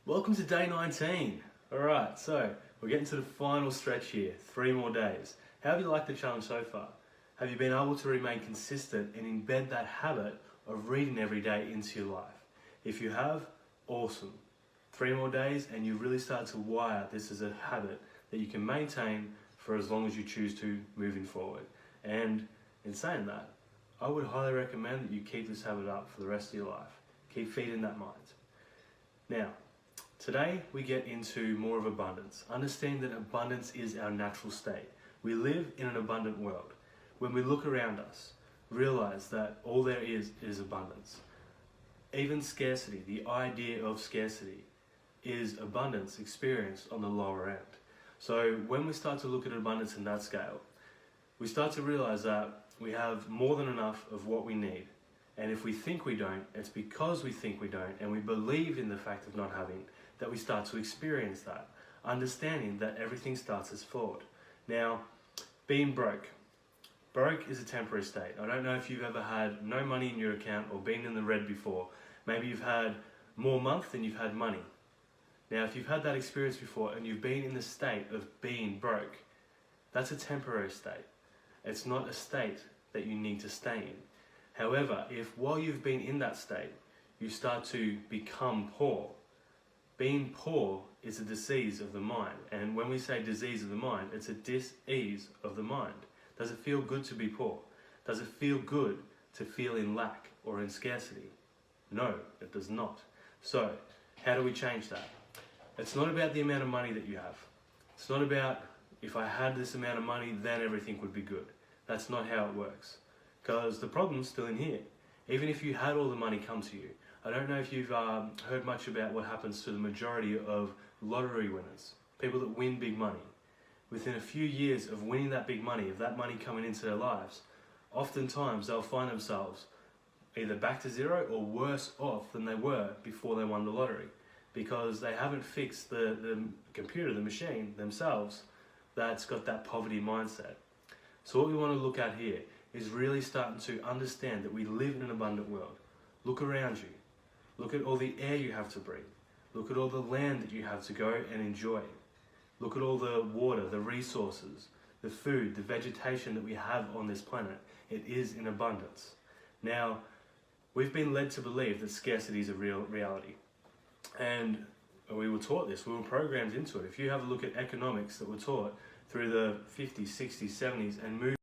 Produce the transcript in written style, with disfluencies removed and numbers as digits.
Welcome to day 19. Alright, so we're getting to the final stretch here, 3 more days. How have you liked the challenge so far? Have you been able to remain consistent and embed that habit of reading every day into your life? If you have, awesome. 3 more days and you really start to wire this as a habit that you can maintain for as long as you choose to moving forward. And in saying that, I would highly recommend that you keep this habit up for the rest of your life. Keep feeding that mind. Now, today we get into more of abundance. Understand that abundance is our natural state. We live in an abundant world. When we look around us, realize that all there is abundance. Even scarcity, the idea of scarcity, is abundance experienced on the lower end. So when we start to look at abundance in that scale, we start to realize that we have more than enough of what we need. And if we think we don't, it's because we think we don't and we believe in the fact of not having that we start to experience that, understanding that everything starts as flawed. Now, being broke. Broke is a temporary state. I don't know if you've ever had no money in your account or been in the red before. Maybe you've had more month than you've had money. Now, if you've had that experience before and you've been in the state of being broke, that's a temporary state. It's not a state that you need to stay in. However, if while you've been in that state, you start to become poor, being poor is a disease of the mind. And when we say disease of the mind, it's a dis-ease of the mind. Does it feel good to be poor? Does it feel good to feel in lack or in scarcity? No, it does not. So, how do we change that? It's not about the amount of money that you have. It's not about if I had this amount of money, then everything would be good. That's not how it works. Because the problem's still in here. Even if you had all the money come to you, I don't know if you've heard much about what happens to the majority of lottery winners, people that win big money. Within a few years of winning that big money, of that money coming into their lives, oftentimes they'll find themselves either back to zero or worse off than they were before they won the lottery, because they haven't fixed the computer, the machine themselves, that's got that poverty mindset. So what we want to look at here is really starting to understand that we live in an abundant world. Look around you. Look at all the air you have to breathe. Look at all the land that you have to go and enjoy. Look at all the water, the resources, the food, the vegetation that we have on this planet. It is in abundance. Now, we've been led to believe that scarcity is a real reality. And we were taught this, we were programmed into it. If you have a look at economics that were taught through the 50s, 60s, 70s and moved